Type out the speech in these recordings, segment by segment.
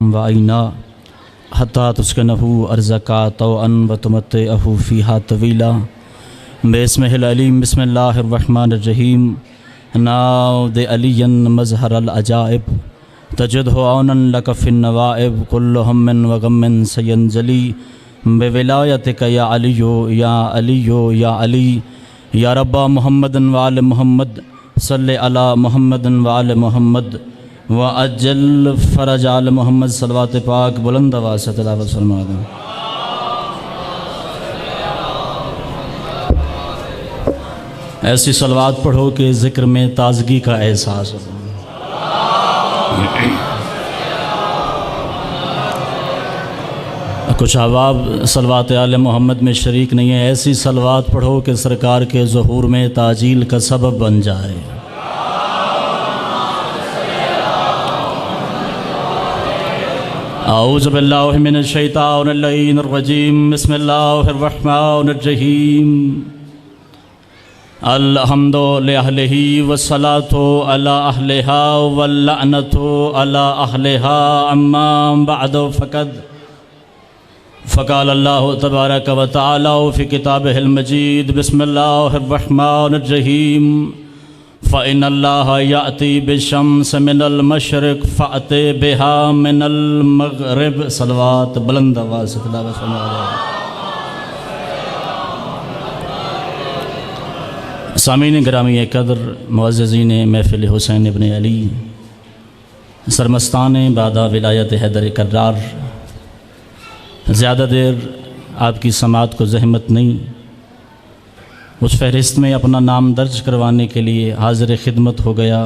वाइना हत्ता तुस्कनहु अर्ज़का तौअन व तुमत्तिअहु फ़ीहा तवीला बिस्मिहिल अलीम बिस्मिल्लाहिर रहमानिर रहीम नाउद alien मज़हरल अजाइब तजिदहु औनन luck फ़िन नवाइब Kullu हम्मिन व गम्मिन सयंजली बिविलायतिक या अलियो या अलियो या अली या रब्बा मुहम्मदन व आल मुहम्मद सल्लि अला मुहम्मदन व आल मुहम्मद व अज्जल फ़रज आल मोहम्मद सलवात पाक बुलंद आवाज़ से तिलावत फरमा दें। ऐसी सलवात पढ़ो कि ज़िक्र में ताज़गी का एहसास हो। कुछ अहबाब सलवात आल मोहम्मद में शरीक नहीं है, ऐसी सलवात पढ़ो कि सरकार के ज़हूर में ताजील का सबब बन जाए। औज़ु बिल्लाहि मिनश शैतानिर रजीम बिस्मिल्लाहिर रहमानिर रहीम अल्हम्दु लिअहलिही वस्सलातु अला अहलिहा वल्लअनतु अला अहलिहा अम्मा बअदु फ़क़ाल अल्लाहु तबारक व तआला फ़ी किताबिहिल मजीद बिस्मिल्लाहिर रहमानिर रहीम फ़इन्नल्लाह याती बिशम्स मिनल मशरिक़ फ़अति बिहा मिनल मग़रिब। सलवात बुलंद आवाज़ से तिलावत फरमाइए। सामीन गिरामी क़द्र मुअज़्ज़िज़ीन महफ़िल हुसैन इब्न अली सरमस्तान बादा विलायत हैदर कर्रार, ज़्यादा देर आपकी समात को ज़हमत नहीं, उस फ़हरिस्त में अपना नाम दर्ज करवाने के लिए हाज़िर खिदमत हो गया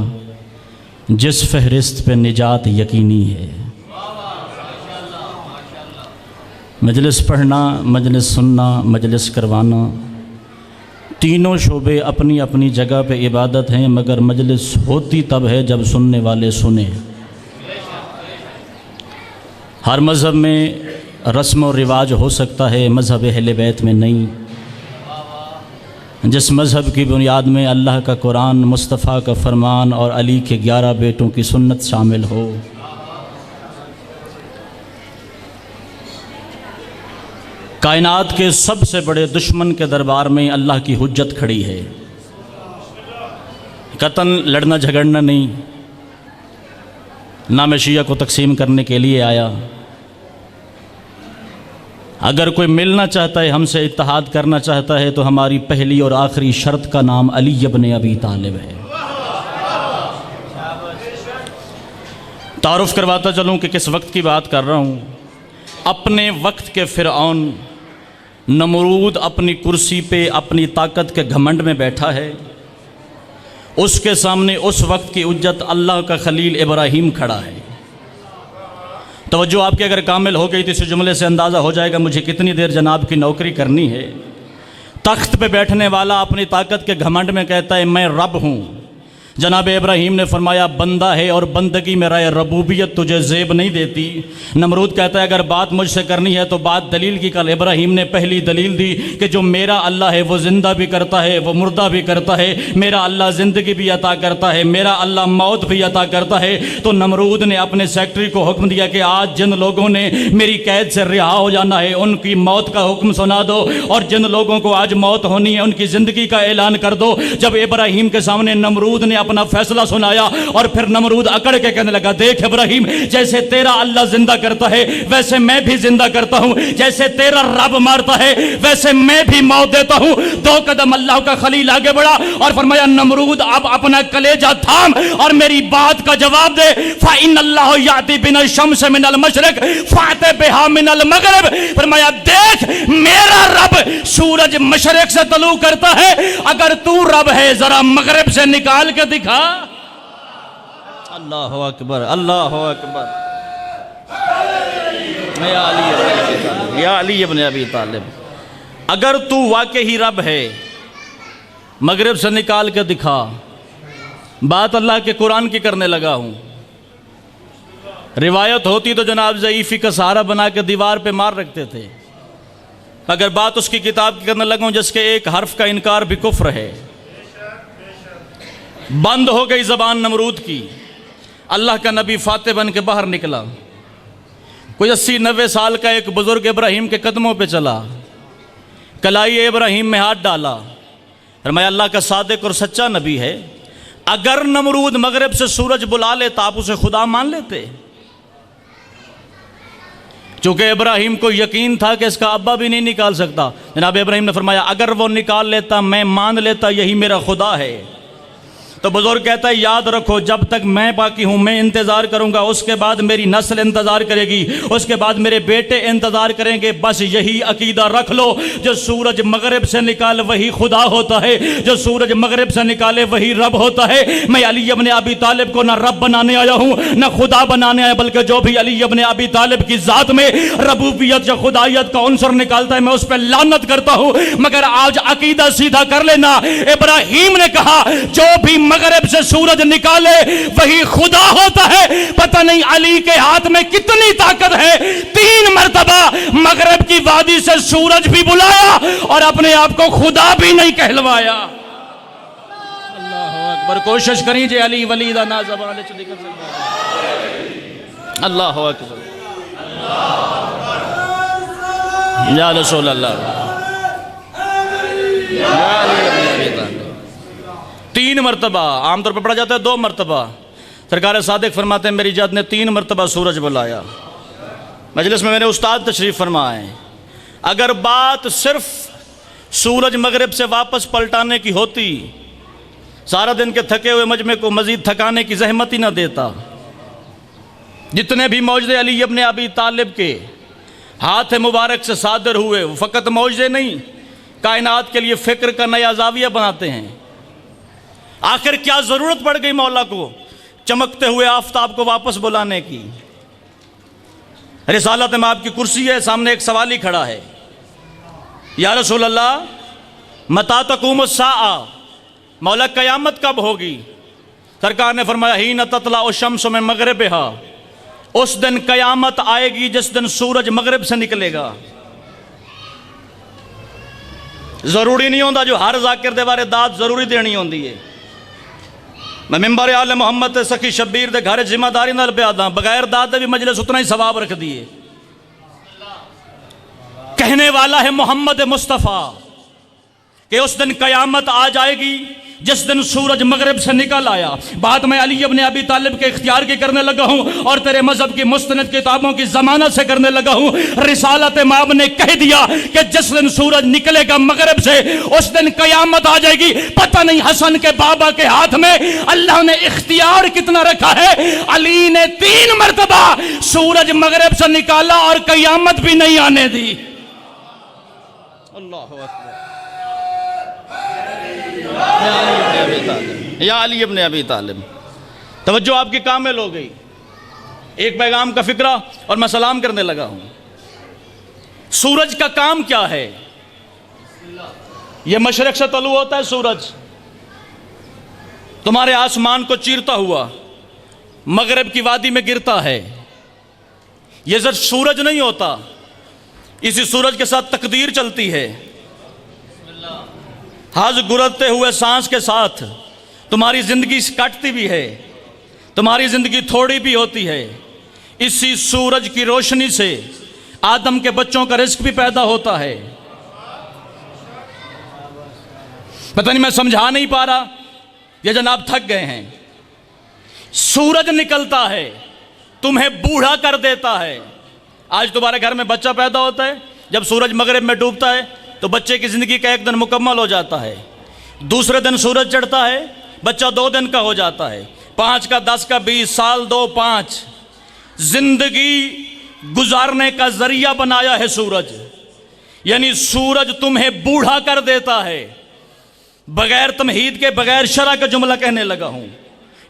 जिस फ़हरिस्त पे निजात यकीनी है। मजलिस पढ़ना, मजलिस सुनना, मजलिस करवाना, तीनों शोबे अपनी अपनी जगह पे इबादत हैं, मगर मजलिस होती तब है जब सुनने वाले सुने। हर मज़हब में रस्म और रिवाज हो सकता है, मज़हब अहले बैत में नहीं। जिस मज़हब की बुनियाद में अल्लाह का कुरान, मुस्तफ़ा का फरमान और अली के 11 बेटों की सुन्नत शामिल हो, कायनात के सबसे बड़े दुश्मन के दरबार में अल्लाह की हुज्जत खड़ी है। कतन लड़ना झगड़ना नहीं, ना मैं शिया को तकसीम करने के लिए आया। अगर कोई मिलना चाहता है, हमसे इत्तेहाद करना चाहता है, तो हमारी पहली और आखिरी शर्त का नाम अली इब्न अबी तालिब है। तारुफ करवाता चलूँ कि किस वक्त की बात कर रहा हूँ। अपने वक्त के फ़िरऔन नमरूद अपनी कुर्सी पे अपनी ताकत के घमंड में बैठा है। उसके सामने उस वक्त की उज्जत अल्लाह का खलील इब्राहीम खड़ा है। तवज्जो आपकी अगर कामिल हो गई तो इस जुमले से अंदाज़ा हो जाएगा मुझे कितनी देर जनाब की नौकरी करनी है। तख्त पे बैठने वाला अपनी ताकत के घमंड में कहता है मैं रब हूँ। जनाब इब्राहीम ने फरमाया बंदा है और बंदगी में राय रबूबियत तुझे ज़ेब नहीं देती। नमरूद कहता है अगर बात मुझसे करनी है तो बात दलील की। कल इब्राहीम ने पहली दलील दी कि जो मेरा अल्लाह है वो ज़िंदा भी करता है, वो मुर्दा भी करता है। मेरा अल्लाह ज़िंदगी भी अता करता है, मेरा अल्लाह मौत भी अता करता है। तो नमरूद ने अपने सेक्रेटरी को हुक्म दिया कि आज जिन लोगों ने मेरी कैद से रिहा हो जाना है उनकी मौत का हुक्म सुना दो, और जिन लोगों को आज मौत होनी है उनकी ज़िंदगी का ऐलान कर दो। जब इब्राहीम के सामने नमरूद ने अपना फैसला सुनाया और फिर नमरूद अकड़ के कहने लगा देख इब्राहीम, जैसे तेरा अल्लाह जिंदा करता है वैसे मैं भी जिंदा करता हूं, जैसे तेरा रब मारता है वैसे मैं भी मौत देता हूं। 2 कदम अल्लाह का खलील आगे बढ़ा और फरमाया नमरूद अब अपना कलेजा थाम और मेरी बात का जवाब दे। फ़इन्नल्लाह याती बिन शम्स मिनल मशरिक़ फ़अति बिहा मिनल मग़रिब। फरमाया देख मेरा रब सूरज मशरिक़ से तलू करता है, अगर तू रब है जरा मगरिब से निकाल के दिखा। अल्लाहु अकबर, अल्लाहु अकबर। या अली इब्न अबी तालिब, अगर तू वाकई रब है मगरिब से निकाल के दिखा। बात अल्लाह के कुरान की करने लगा हूं। रिवायत होती तो जनाब ज़ईफ़ी का सहारा बना के दीवार पे मार रखते थे। अगर बात उसकी किताब की करने लगा जिसके एक हर्फ का इनकार भी कुफ्र है। बंद हो गई ज़बान नमरूद की। अल्लाह का नबी फाते बन के बाहर निकला। कोई 80-90 साल का एक बुजुर्ग इब्राहिम के कदमों पे चला, कलाई इब्राहिम में हाथ डाला, फरमाया अल्लाह का सादिक और सच्चा नबी है, अगर नमरूद मगरिब से सूरज बुला लेता आप उसे खुदा मान लेते? चूंकि इब्राहिम को यकीन था कि इसका अब्बा भी नहीं निकाल सकता, जनाब इब्राहिम ने फरमाया अगर वो निकाल लेता मैं मान लेता, यही मेरा खुदा है। तो बुजुर्ग कहता है याद रखो जब तक मैं बाकी हूँ मैं इंतज़ार करूँगा, उसके बाद मेरी नस्ल इंतज़ार करेगी, उसके बाद मेरे बेटे इंतज़ार करेंगे। बस यही अकीदा रख लो, जो सूरज मगरिब से निकाले वही खुदा होता है, जो सूरज मगरिब से निकाले वही रब होता है। मैं अली इब्न अबी तालिब को ना रब बनाने आया हूँ ना खुदा बनाने आया, बल्कि जो भी अली इब्न अबी तालिब की ज़ात में रबूबियत या खुदाइयत का उनसर निकालता है मैं उस पर लानत करता हूँ। मगर आज अकीदा सीधा कर लेना, इब्राहिम ने कहा जो भी मगरिब से सूरज निकाले वही खुदा होता है। पता नहीं अली के हाथ में कितनी ताकत है, 3 मर्तबा मगरिब की वादी से सूरज भी बुलाया और अपने आप को खुदा भी नहीं कहलवाया। अल्लाह अकबर। कोशिश करिए अली वली दा ना ज़बान च निकल सकता। अल्लाह अकबर या रसूल अल्लाह। 3 मरतबा, आमतौर पर पढ़ा जाता है 2 मरतबा। सरकार सादिक फरमाते हैं मेरी जात ने 3 मरतबा सूरज बुलाया। मजलिस में मेरे उस्ताद तशरीफ़ फरमाए, अगर बात सिर्फ सूरज मगरिब से वापस पलटाने की होती, सारा दिन के थके हुए मजमे को मजीद थकाने की जहमत ही ना देता। जितने भी मौजदे अली इब्न अबी तालिब के हाथ मुबारक से सादर हुए, वो फ़कत मौजदे नहीं, कायनात के लिए फ़िक्र का नया जाविया बनाते हैं। आखिर क्या ज़रूरत पड़ गई मौला को चमकते हुए आफताब को वापस बुलाने की? रिसालत में आपकी कुर्सी है, सामने एक सवाल ही खड़ा है, या रसूल अल्लाह मता तक़ूम साआ, मौला क़यामत कब होगी? सरकार ने फरमाया ही न ततला ओ शम्स में मगरिबहा, उस दिन क़यामत आएगी जिस दिन सूरज मगरिब से निकलेगा। ज़रूरी नहीं होता जो हर जाकिर दे बारे दाद ज़रूरी देनी होती है। मैं मिंबर आले मोहम्मद सखी शब्बीर दे घर जिम्मेदारी नाल पे आता, बगैर दाद भी मजलिस उतना ही सवाब रख दिए। कहने वाला है मोहम्मद मुस्तफ़ा कि उस दिन क़यामत आ जाएगी जिस दिन सूरज मगरिब से निकल आया। बात मैं अली इब्न अबी तालिब के इख्तियार की करने लगा हूँ और तेरे मजहब की मुस्तनद किताबों की जमानत से करने लगा हूँ। रिसालत माब ने कह दिया कि जिस दिन सूरज निकलेगा मगरिब से उस दिन क़यामत आ जाएगी। पता नहीं हसन के बाबा के हाथ में अल्लाह ने इख्तियार कितना रखा है। अली ने 3 मरतबा सूरज मगरिब से निकाला और क़यामत भी नहीं आने दी। अल्लाह अकबर। या अली इब्न अबी तालिब, तवज्जो आपकी कामिल हो गई। एक पैगाम का फिक्रा और मैं सलाम करने लगा हूं। सूरज का काम क्या है? यह मशरक से तलू होता है सूरज, तुम्हारे आसमान को चीरता हुआ मगरिब की वादी में गिरता है। यह सिर्फ सूरज नहीं होता, इसी सूरज के साथ तकदीर चलती है। हाज गुजरते हुए सांस के साथ तुम्हारी ज़िंदगी कटती भी है, तुम्हारी ज़िंदगी थोड़ी भी होती है। इसी सूरज की रोशनी से आदम के बच्चों का रिस्क भी पैदा होता है। पता नहीं मैं समझा नहीं पा रहा, ये जनाब थक गए हैं। सूरज निकलता है, तुम्हें बूढ़ा कर देता है। आज तुम्हारे घर में बच्चा पैदा होता है, जब सूरज मगरिब में डूबता है तो बच्चे की ज़िंदगी का एक दिन मुकम्मल हो जाता है। दूसरे दिन सूरज चढ़ता है, बच्चा 2 दिन का हो जाता है। 5 का 10 का 20 साल 2 5 जिंदगी गुजारने का जरिया बनाया है सूरज। यानी सूरज तुम्हें बूढ़ा कर देता है। बगैर तमहीद के, बगैर शरा का जुमला कहने लगा हूं।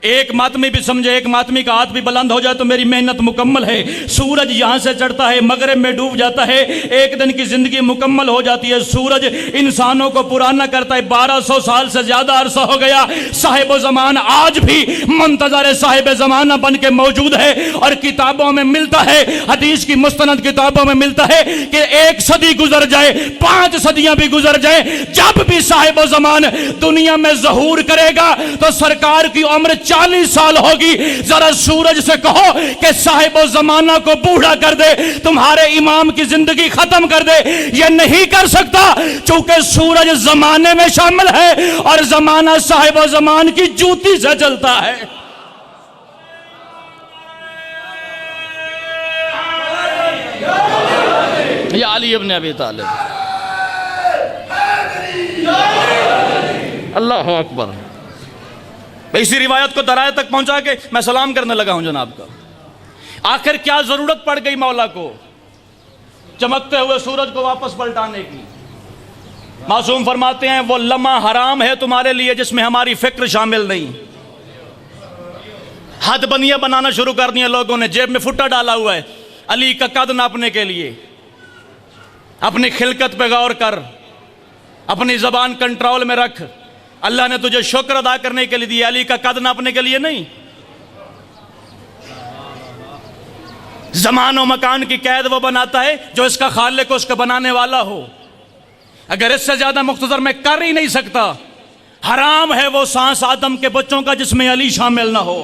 एक मातमी भी समझे, एक मातमी का हाथ भी बुलंद हो जाए तो मेरी मेहनत मुकम्मल है। सूरज यहाँ से चढ़ता है, मगरिब में डूब जाता है, एक दिन की ज़िंदगी मुकम्मल हो जाती है। सूरज इंसानों को पुराना करता है। 1200 साल से ज़्यादा अरसा हो गया, साहिब ज़मान आज भी मुंतज़र साहिब ज़माना बन के मौजूद है। और किताबों में मिलता है, हदीस की मुस्तनद किताबों में मिलता है कि 1 सदी गुजर जाए, 5 सदियाँ भी गुजर जाए, जब भी साहिब ज़मान दुनिया में ज़हूर करेगा तो सरकार की उम्र 40 साल होगी। जरा सूरज से कहो कि साहिबो जमाना को बूढ़ा कर दे, तुम्हारे इमाम की जिंदगी खत्म कर दे। ये नहीं कर सकता, चूंकि सूरज जमाने में शामिल है और जमाना साहिबो जमान की जूती से चलता है। या अली इब्न अबी तालिब, अल्लाह अकबर। इसी रिवायत को दराये तक पहुंचा के मैं सलाम करने लगा हूं जनाब का। आखिर क्या जरूरत पड़ गई मौला को चमकते हुए सूरज को वापस पलटाने की? मासूम फरमाते हैं वो लम्हा हराम है तुम्हारे लिए जिसमें हमारी फिक्र शामिल नहीं। हद बनिया बनाना शुरू कर दिया लोगों ने, जेब में फुट्टा डाला हुआ है अली का कद नापने के लिए। अपनी खिलकत पे गौर कर, अपनी जबान कंट्रोल में रख। अल्लाह ने तुझे शुक्र अदा करने के लिए दिया, अली का कद नापने के लिए नहीं। जमान और मकान की कैद वो बनाता है जो इसका खालिक को उसका बनाने वाला हो। अगर इससे ज्यादा मुख्तसर मैं कर ही नहीं सकता। हराम है वो सांस आदम के बच्चों का जिसमें अली शामिल ना हो।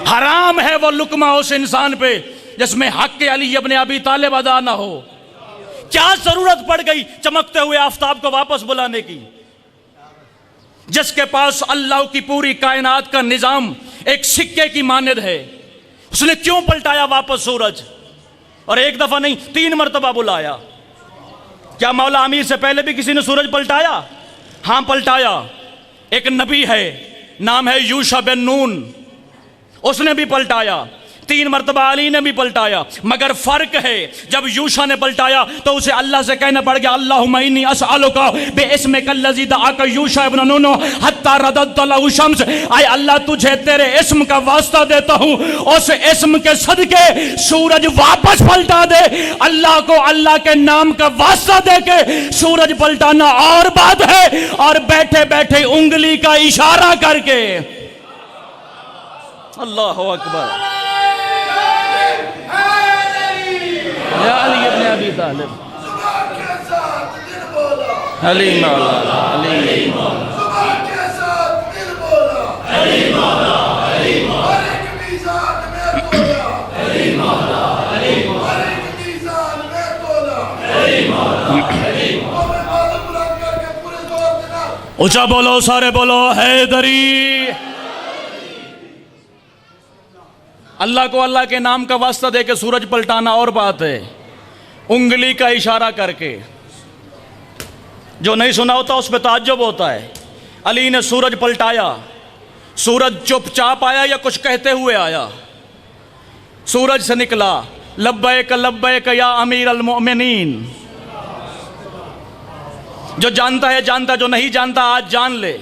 हराम है वो लुकमा उस इंसान पे जिसमें हक के अली इब्न अबी तालिब अदा ना हो। क्या जरूरत पड़ गई चमकते हुए आफताब को वापस बुलाने की, जिसके पास अल्लाह की पूरी कायनात का निजाम एक सिक्के की मानद है। उसने क्यों पलटाया वापस सूरज? और एक दफा नहीं 3 मरतबा बुलाया। क्या मौला आमिर से पहले भी किसी ने सूरज पलटाया? हां पलटाया। एक नबी है, नाम है यूशा बिन नून, उसने भी पलटाया। 3 मरतबा अली ने भी पलटाया। मगर फर्क है, जब यूशा ने पलटाया तो उसे अल्लाह से कहना पड़ गया अल्लाहुम्मा इन्नी अस्अलुका बिइस्मिकल्लज़ी दअका यूशा इब्न नून हत्ता रदद्त लहु शम्स। आय अल्लाह तुझे तेरे इस्म का वास्ता देता हूं, उस इस्म के सदके सूरज वापस पलटा दे। अल्लाह को अल्लाह के नाम का वास्ता दे के सूरज पलटाना और बात है, और बैठे बैठे उंगली का इशारा करके। अल्लाह अकबर। या अली इब्न अबी तालिब, अली मौला, अली ऊंचा बोलो, सारे बोलो हैदरी। अल्लाह को अल्लाह के नाम का वास्ता दे के सूरज पलटाना और बात है, उंगली का इशारा करके। जो नहीं सुना होता उस पर ताज्जुब होता है। अली ने सूरज पलटाया। सूरज चुपचाप आया या कुछ कहते हुए आया? सूरज से निकला लब्बैक या अमीर अल मोमिनीन। जो जानता है जानता, जो नहीं जानता आज जान ले।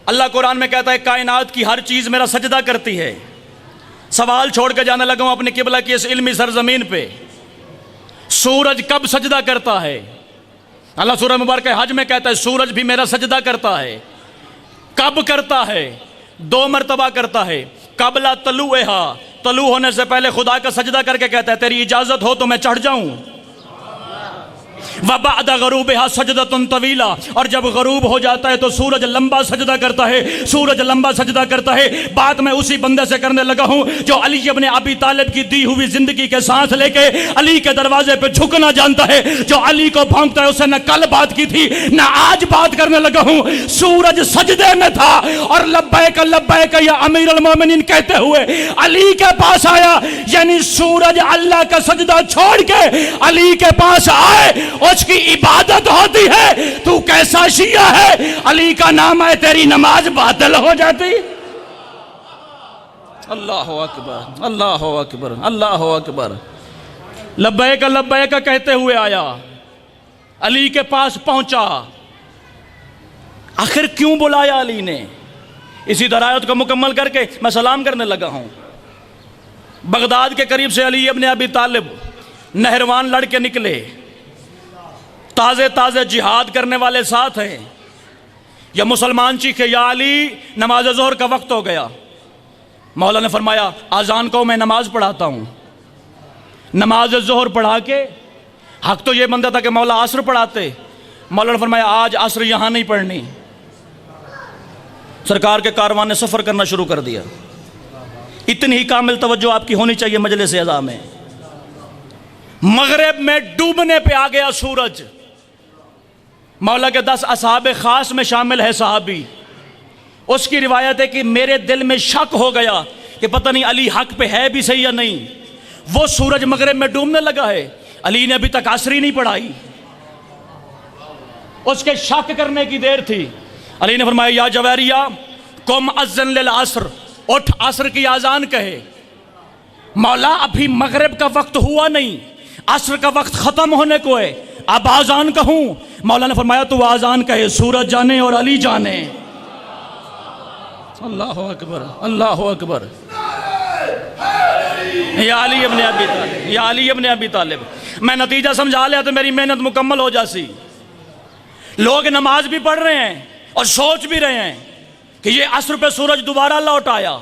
अल्लाह कुरान में कहता है कायनात की हर चीज मेरा सजदा करती है। सवाल छोड़ के जाने लगा हूं अपनी किबला की इस इल्मी सरजमीन पे, सूरज कब सजदा करता है? अल्लाह सूरह मुबारक हज में कहता है सूरज भी मेरा सजदा करता है। कब करता है? 2 मरतबा करता है। कबला तलुहा, तलु होने से पहले खुदा का सजदा करके कहता है तेरी इजाजत हो तो मैं चढ़ जाऊं। वबाद गरूबिहा सजदतुन तवीला, और जब गरूब हो जाता है तो सूरज लंबा सजदा करता है। सूरज लंबा सजदा करता है। बात मैं उसी बंदे से करने लगा हूं जो अली इब्न अबी तालिब की दी हुई जिंदगी के साथ लेके अली के दरवाजे पे झुकना जानता है। जो अली को भौंकता है उससे न कल बात की थी न आज बात करने लगा हूं। सूरज सजदे में था और लब्बैक या अमीर अल मोमिनीन कहते हुए अली के पास आया। यानी सूरज अल्लाह का सजदा छोड़ के अली के पास आए, उसकी इबादत होती है। तू कैसा शिया है, अली का नाम है तेरी नमाज बातिल हो जाती। अल्लाह अकबर, अल्लाह अकबर, अल्लाह अकबर। लब्बैक कहते हुए आया, अली के पास पहुंचा। आखिर क्यों बुलाया अली ने? इसी दरायत को मुकम्मल करके मैं सलाम करने लगा हूं। बगदाद के करीब से अली इब्न अबी तालिब नहरवान लड़के निकले। ताज़े ताज़े जिहाद करने वाले साथ हैं। या मुसलमान चीखे या अली नमाज ज़ोहर का वक्त हो गया। मौला ने फरमाया आज़ान को मैं नमाज पढ़ाता हूँ। नमाज ज़ोहर पढ़ा के हक तो ये बनता था कि मौला असर पढ़ाते। मौला ने फरमाया आज असर यहाँ नहीं पढ़नी, सरकार के कारवां ने सफ़र करना शुरू कर दिया। इतनी ही कामिल तवज्जो आपकी होनी चाहिए मजलिस अज़ा में। मगरिब में डूबने पे आ गया सूरज। मौला के 10 असहाबे खास में शामिल है सहाबी। उसकी रिवायत है कि मेरे दिल में शक हो गया कि पता नहीं अली हक पे है भी सही या नहीं। वो सूरज मगरिब में डूबने लगा है, अली ने अभी तक असर ही नहीं पढ़ाई। उसके शक करने की देर थी। अली ने फरमाया या जवारिया कुम अज़्ज़न लिल असर, उठ असर की आज़ान कहे। मौला अभी मगरिब का वक्त हुआ नहीं, असर का वक्त ख़त्म होने को है, अब आज़ान कहूँ? मौला ने फरमाया तू आज़ान कहे, सूरज जाने और अली जाने। अल्लाह अकबर, अल्लाह अकबर। या अली इब्न अबी तालिब, या अली इब्न अबी तालिब। मैं नतीजा समझा लिया तो मेरी मेहनत मुकम्मल हो जाती। लोग नमाज भी पढ़ रहे हैं और सोच भी रहे हैं कि ये असर पे सूरज दोबारा लौट आया।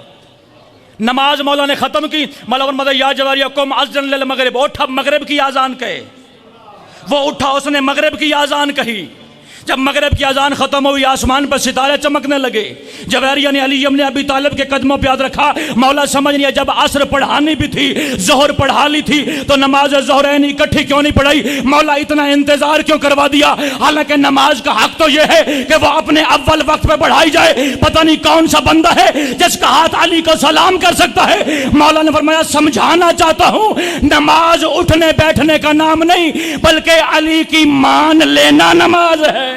नमाज मौला ने ख़त्म की। मौला फरमाता या जवारिया कुम अज़्ज़न लिल मगरिब, उठ अब मगरिब की आज़ान कहे। वो उठा, उसने मगरिब की आज़ान कही। जब मगरिब की आज़ान ख़त्म हुई, आसमान पर सितारे चमकने लगे। जवारिया ने अली इब्न अबी तालिब के कदमों पे हाथ रखा। मौला समझ नहीं, जब असर पढ़ानी भी थी, ज़ोहर पढ़ा ली थी, तो नमाज ज़ोहरैन इकट्ठी क्यों नहीं पढ़ाई? मौला इतना इंतजार क्यों करवा दिया? हालांकि नमाज का हक तो यह है कि वह अपने अव्वल वक्त पे पढ़ाई जाए। पता नहीं कौन सा बंदा है जिसका हाथ अली को सलाम कर सकता है। मौला ने फरमाया समझाना चाहता हूँ, नमाज उठने बैठने का नाम नहीं, बल्कि अली की मान लेना नमाज है।